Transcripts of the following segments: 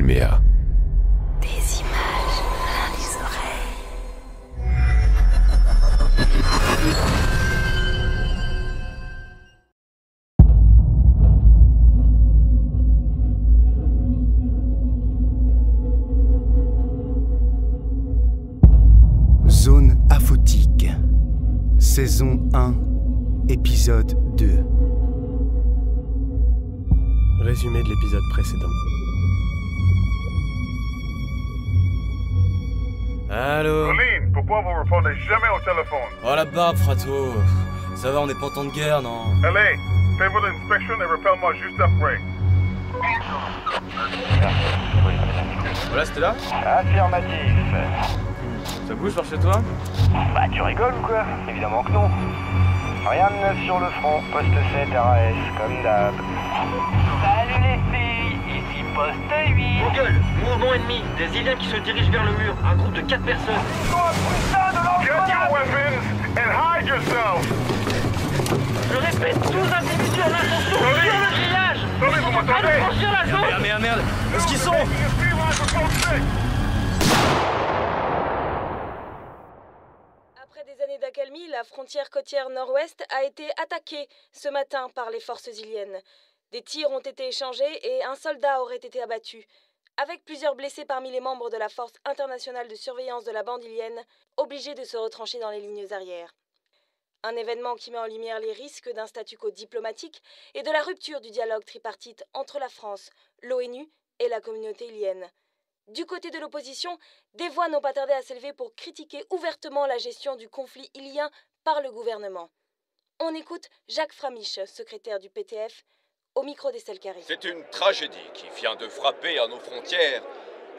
Nouméa. Des images plein les oreilles. Zone aphotique. Saison 1, épisode 2. Résumé de l'épisode précédent. Allô? Colleen, pourquoi vous répondez jamais au téléphone? Oh la barbe, frato. Ça va, on est pas en temps de guerre, non? LA, fais votre inspection et rappelle-moi juste après. Voilà, c'était là? Affirmatif. Ça bouge par chez toi? Bah tu rigoles ou quoi? Évidemment que non. Rien de neuf sur le front, poste 7 RAS, comme d'hab. Salut les filles, ici poste 8. Vos gueules, mouvement ennemi, des Iliens qui se dirigent vers le mur, un groupe de 4 personnes. Get your weapons and hide yourself! Je répète, 12 individus en attention sur le grillage. Tommy, vous m'entendez? Franchir la zone. Merde, où est-ce qu'ils sont? Après des années d'accalmie, la frontière côtière nord-ouest a été attaquée ce matin par les forces iliennes. Des tirs ont été échangés et un soldat aurait été abattu, avec plusieurs blessés parmi les membres de la force internationale de surveillance de la bande ilienne, obligés de se retrancher dans les lignes arrières. Un événement qui met en lumière les risques d'un statu quo diplomatique et de la rupture du dialogue tripartite entre la France, l'ONU et la communauté ilienne. Du côté de l'opposition, des voix n'ont pas tardé à s'élever pour critiquer ouvertement la gestion du conflit ilien par le gouvernement. On écoute Jacques Framiche, secrétaire du PTF, au micro d'Estelle Carré. C'est une tragédie qui vient de frapper à nos frontières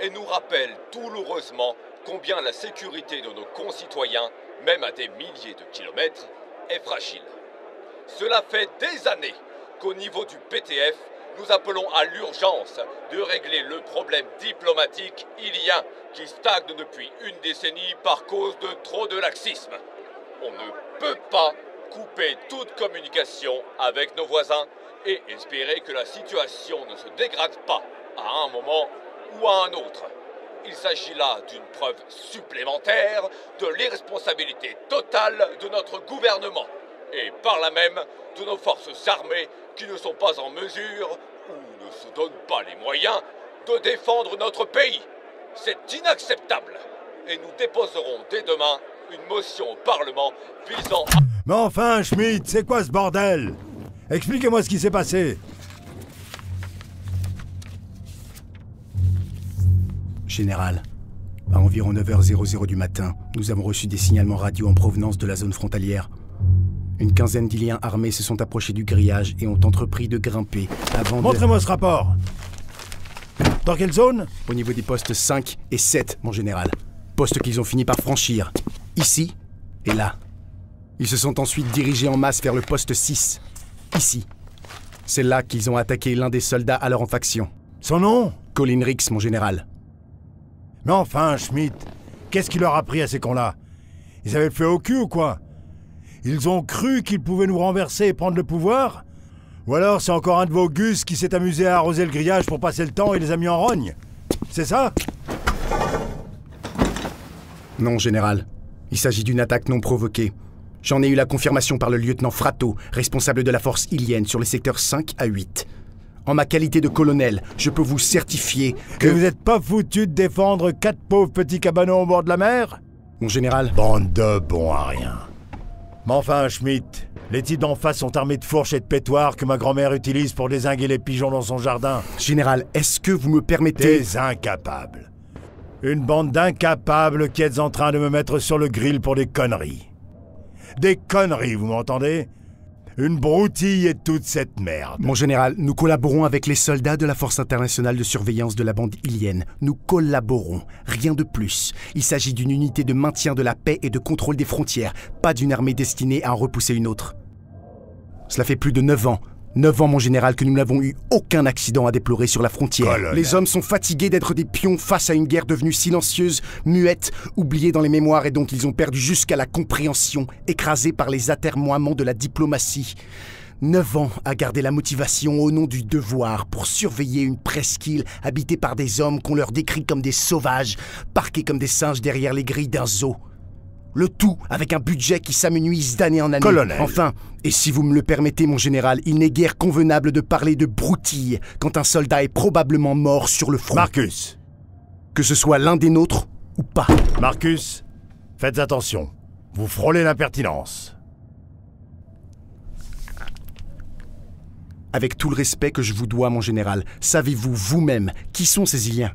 et nous rappelle douloureusement combien la sécurité de nos concitoyens, même à des milliers de kilomètres, est fragile. Cela fait des années qu'au niveau du PTF, nous appelons à l'urgence de régler le problème diplomatique ilien qui stagne depuis une décennie par cause de trop de laxisme. On ne peut pas couper toute communication avec nos voisins et espérer que la situation ne se dégrade pas à un moment ou à un autre. Il s'agit là d'une preuve supplémentaire de l'irresponsabilité totale de notre gouvernement et par là même de nos forces armées qui ne sont pas en mesure ou ne se donnent pas les moyens de défendre notre pays. C'est inacceptable et nous déposerons dès demain une motion au Parlement visant à... Mais enfin, Schmidt, c'est quoi ce bordel? Expliquez-moi ce qui s'est passé. Général, à environ 9h00 du matin, nous avons reçu des signalements radio en provenance de la zone frontalière. Une quinzaine d'Iliens armés se sont approchés du grillage et ont entrepris de grimper avant de... Montrez-moi ce rapport. Dans quelle zone? Au niveau des postes 5 et 7, mon général. Postes qu'ils ont fini par franchir. Ici et là. Ils se sont ensuite dirigés en masse vers le poste 6. Ici. C'est là qu'ils ont attaqué l'un des soldats alors en faction. Son nom? Colin Rix, mon général. Mais enfin, Schmidt, qu'est-ce qui leur a pris à ces cons-là? Ils avaient le feu au cul ou quoi? Ils ont cru qu'ils pouvaient nous renverser et prendre le pouvoir? Ou alors c'est encore un de vos gus qui s'est amusé à arroser le grillage pour passer le temps et les a mis en rogne? C'est ça? Non, général. Il s'agit d'une attaque non provoquée. J'en ai eu la confirmation par le lieutenant Frato, responsable de la force ilienne sur les secteurs 5 à 8. En ma qualité de colonel, je peux vous certifier que... vous n'êtes pas foutu de défendre 4 pauvres petits cabanons au bord de la mer? Mon général... Bande de bons à rien. Mais enfin, Schmidt, les types d'en face sont armés de fourches et de pétoires que ma grand-mère utilise pour dézinguer les pigeons dans son jardin. Général, est-ce que vous me permettez... Des incapables. Une bande d'incapables qui êtes en train de me mettre sur le grill pour des conneries. Des conneries, vous m'entendez? Une broutille et toute cette merde. Mon général, nous collaborons avec les soldats de la Force internationale de surveillance de la bande ilienne. Nous collaborons, rien de plus. Il s'agit d'une unité de maintien de la paix et de contrôle des frontières, pas d'une armée destinée à en repousser une autre. Cela fait plus de 9 ans. 9 ans, mon général, que nous n'avons eu aucun accident à déplorer sur la frontière. Colonel. Les hommes sont fatigués d'être des pions face à une guerre devenue silencieuse, muette, oubliée dans les mémoires et dont ils ont perdu jusqu'à la compréhension, écrasés par les atermoiements de la diplomatie. 9 ans à garder la motivation au nom du devoir pour surveiller une presqu'île habitée par des hommes qu'on leur décrit comme des sauvages, parqués comme des singes derrière les grilles d'un zoo. Le tout avec un budget qui s'amenuise d'année en année. Colonel. Enfin, et si vous me le permettez, mon général, il n'est guère convenable de parler de broutille quand un soldat est probablement mort sur le front. Marcus. Que ce soit l'un des nôtres ou pas. Marcus, faites attention. Vous frôlez l'impertinence. Avec tout le respect que je vous dois, mon général, savez-vous vous-même qui sont ces Iliens?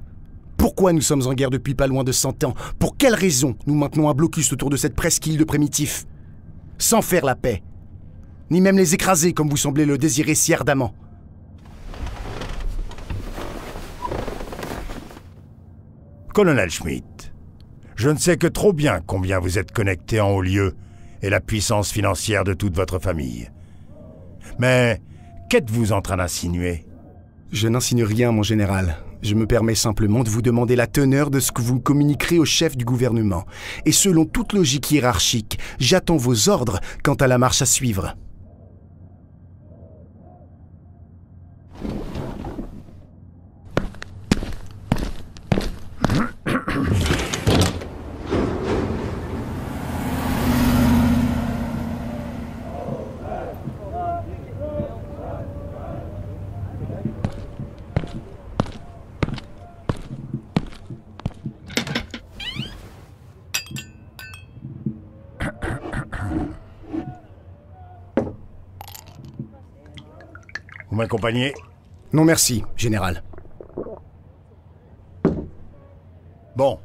Pourquoi nous sommes en guerre depuis pas loin de 100 ans? Pour quelle raison nous maintenons un blocus autour de cette presqu'île de primitifs? Sans faire la paix. Ni même les écraser comme vous semblez le désirer si ardemment. Colonel Schmidt, je ne sais que trop bien combien vous êtes connecté en haut lieu et la puissance financière de toute votre famille. Mais qu'êtes-vous en train d'insinuer? Je n'insinue rien, mon général. Je me permets simplement de vous demander la teneur de ce que vous communiquerez au chef du gouvernement. Et selon toute logique hiérarchique, j'attends vos ordres quant à la marche à suivre. Vous m'accompagnez? Non merci, général. Bon.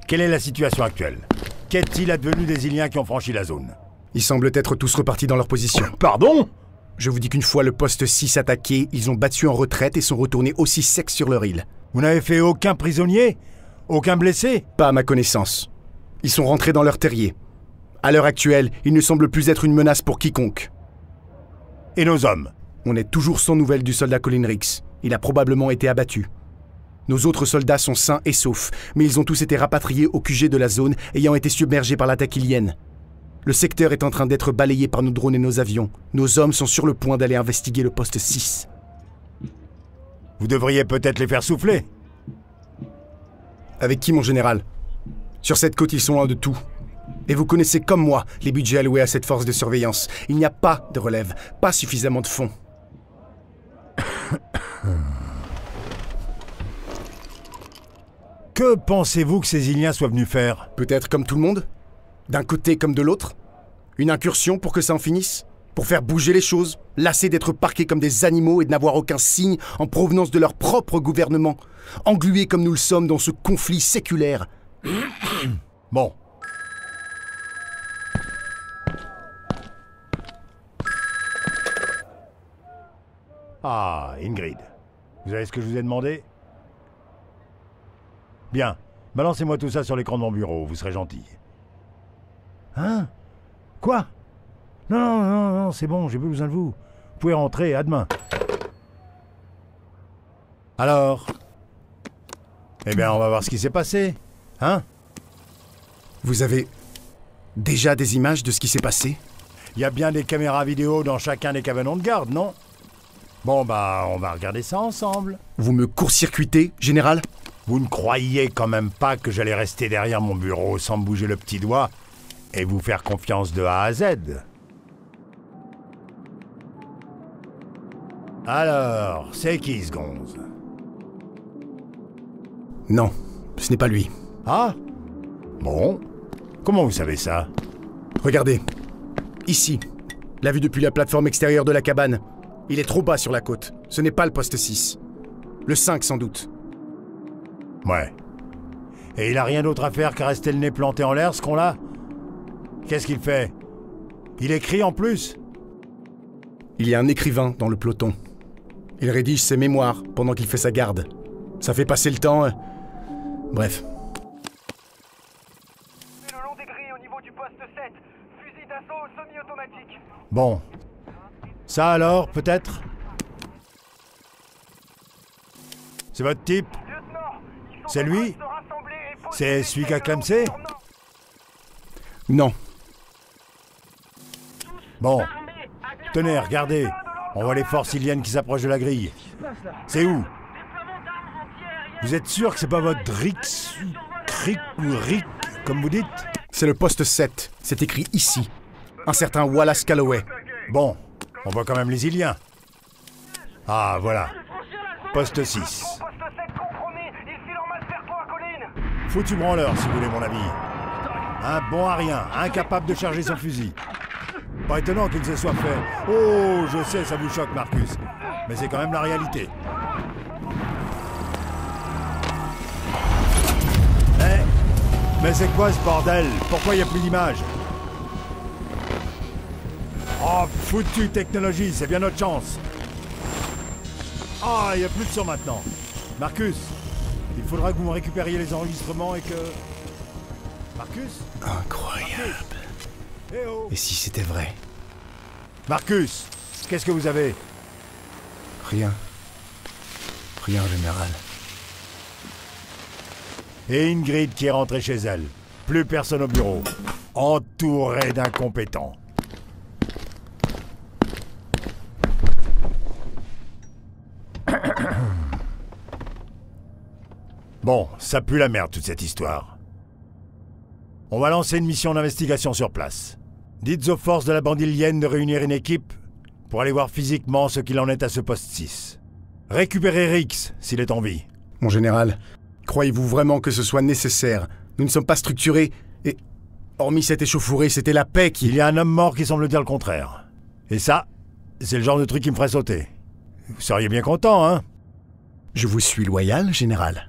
Quelle est la situation actuelle? Qu'est-il advenu des Iliens qui ont franchi la zone? Ils semblent être tous repartis dans leur position. Pardon? Je vous dis qu'une fois le poste 6 attaqué, ils ont battu en retraite et sont retournés aussi secs sur leur île. Vous n'avez fait aucun prisonnier? Aucun blessé? Pas à ma connaissance. Ils sont rentrés dans leur terrier. À l'heure actuelle, ils ne semblent plus être une menace pour quiconque. Et nos hommes? On est toujours sans nouvelles du soldat Colin Rix. Il a probablement été abattu. Nos autres soldats sont sains et saufs, mais ils ont tous été rapatriés au QG de la zone, ayant été submergés par l'attaque ilienne. Le secteur est en train d'être balayé par nos drones et nos avions. Nos hommes sont sur le point d'aller investiguer le poste 6. Vous devriez peut-être les faire souffler. Avec qui, mon général? Sur cette côte, ils sont loin de tout. Et vous connaissez comme moi les budgets alloués à cette force de surveillance. Il n'y a pas de relève, pas suffisamment de fonds. Que pensez-vous que ces Iliens soient venus faire? Peut-être comme tout le monde? D'un côté comme de l'autre? Une incursion pour que ça en finisse? Pour faire bouger les choses? Lassés d'être parqués comme des animaux et de n'avoir aucun signe en provenance de leur propre gouvernement? Englués comme nous le sommes dans ce conflit séculaire? Bon. Ah, Ingrid. Vous avez ce que je vous ai demandé? Bien. Balancez-moi tout ça sur l'écran de mon bureau, vous serez gentil. Hein? Quoi? Non, c'est bon, j'ai plus besoin de vous. Vous pouvez rentrer, à demain. Alors? Eh bien, on va voir ce qui s'est passé. Hein? Vous avez déjà des images de ce qui s'est passé? Il y a bien des caméras vidéo dans chacun des cabanons de garde, non? Bon, bah, on va regarder ça ensemble. Vous me court-circuitez, général? Vous ne croyiez quand même pas que j'allais rester derrière mon bureau sans me bouger le petit doigt et vous faire confiance de A à Z? Alors, c'est qui ce gonze? Non, ce n'est pas lui. Ah? Bon. Comment vous savez ça? Regardez. Ici. La vue depuis la plateforme extérieure de la cabane. Il est trop bas sur la côte. Ce n'est pas le poste 6. Le 5 sans doute. Ouais. Et il a rien d'autre à faire qu'à rester le nez planté en l'air, ce con-là? Qu'est-ce qu'il fait? Il écrit en plus? Il y a un écrivain dans le peloton. Il rédige ses mémoires pendant qu'il fait sa garde. Ça fait passer le temps. Bref. Le long des grilles au niveau du poste 7. Fusil d'assaut semi-automatique. Bon. Ça alors, peut-être? C'est votre type? C'est lui? C'est celui qui a clamsé? Non. Bon. Tenez, regardez. On voit les forces iliennes qui s'approchent de la grille. C'est où? Vous êtes sûr que c'est pas votre Rix ou Cric ou Rick, comme vous dites? C'est le poste 7. C'est écrit ici. Un certain Wallace Calloway. Bon, on voit quand même les Iliens. Ah, voilà. Poste 6. Poste 7 compromis, il file en masse vers toi, colline. Foutu branleur, si vous voulez, mon ami. Un bon à rien, incapable de charger son fusil. Pas étonnant qu'il se soit fait. Oh, je sais, ça vous choque, Marcus. Mais c'est quand même la réalité. Mais c'est quoi ce bordel? Pourquoi il n'y a plus d'image? Oh, foutue technologie, c'est bien notre chance. Ah, il n'y a plus de son maintenant. Marcus, il faudra que vous me récupériez les enregistrements et que... Marcus? Incroyable. Eh oh. Et si c'était vrai? Marcus, qu'est-ce que vous avez? Rien. Rien, général. Et Ingrid qui est rentrée chez elle. Plus personne au bureau. Entourée d'incompétents. Bon, ça pue la merde toute cette histoire. On va lancer une mission d'investigation sur place. Dites aux forces de la bande ilienne de réunir une équipe pour aller voir physiquement ce qu'il en est à ce poste 6. Récupérez Rix, s'il est en vie. Mon général, croyez-vous vraiment que ce soit nécessaire? Nous ne sommes pas structurés et... Hormis cette échauffourée, c'était la paix qui... Il y a un homme mort qui semble dire le contraire. Et ça, c'est le genre de truc qui me ferait sauter. Vous seriez bien content, hein? Je vous suis loyal, général.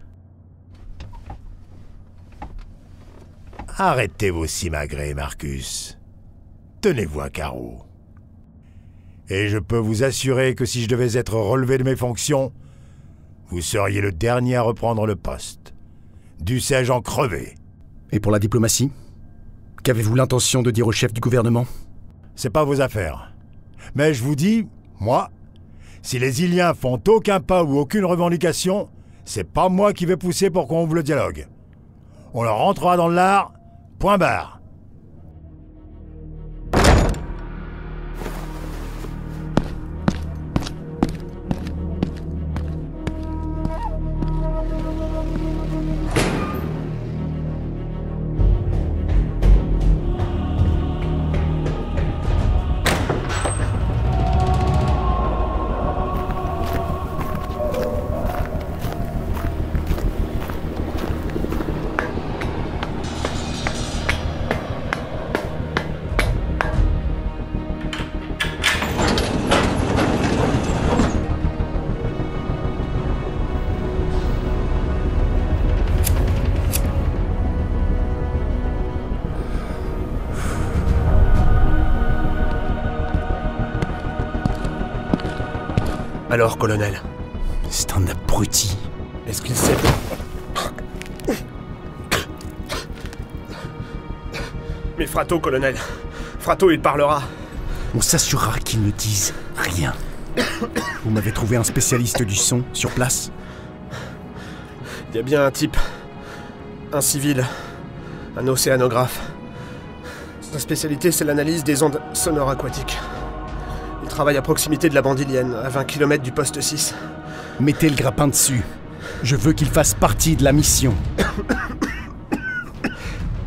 Arrêtez vos simagrées, Marcus. Tenez-vous à carreau. Et je peux vous assurer que si je devais être relevé de mes fonctions, vous seriez le dernier à reprendre le poste. Dussé-je en crever? Et pour la diplomatie? Qu'avez-vous l'intention de dire au chef du gouvernement? C'est pas vos affaires. Mais je vous dis, moi, si les Iliens font aucun pas ou aucune revendication, c'est pas moi qui vais pousser pour qu'on ouvre le dialogue. On leur rentrera dans le lard, point barre. Alors, colonel? C'est un abruti. Est-ce qu'il sait... Mais Frato, colonel. Frato, il parlera. On s'assurera qu'ils ne disent rien. Vous m'avez trouvé un spécialiste du son sur place? Il y a bien un type. Un civil. Un océanographe. Sa spécialité, c'est l'analyse des ondes sonores aquatiques. Il travaille à proximité de la bande ilienne, à 20 km du poste 6. Mettez le grappin dessus. Je veux qu'il fasse partie de la mission.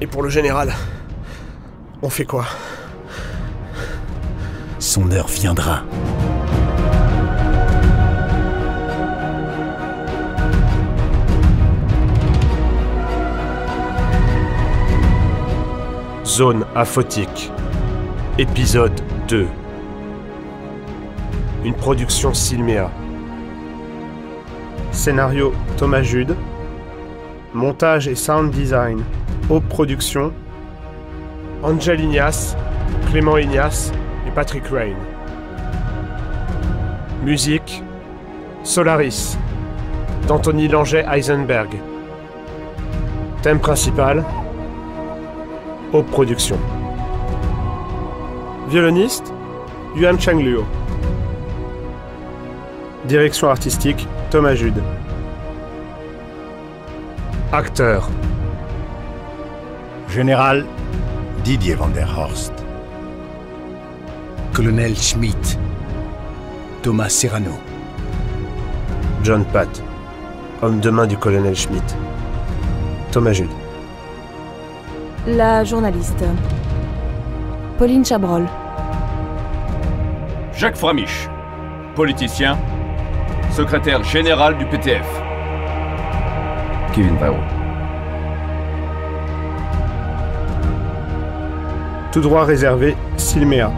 Et pour le général, on fait quoi? Son heure viendra. Zone aphotique. Épisode 2. Une production Silmea. Scénario Thomas Jude. Montage et sound design Aube Production. Angel Ignace, Clément Ignace et Patrick Rain. Musique Solaris d'Anthony Langeais-Eisenberg. Thème principal Aube Production. Violoniste Yuan Changluo. Direction artistique Thomas Jude. Acteur Général Didier Van der Horst. Colonel Schmidt. Thomas Serrano. John Pat, homme de main du colonel Schmidt. Thomas Jude. La journaliste. Pauline Chabrol. Jacques Framiche, politicien, secrétaire général du PTF. Kevin Varro. Tout droit réservé, Silméa.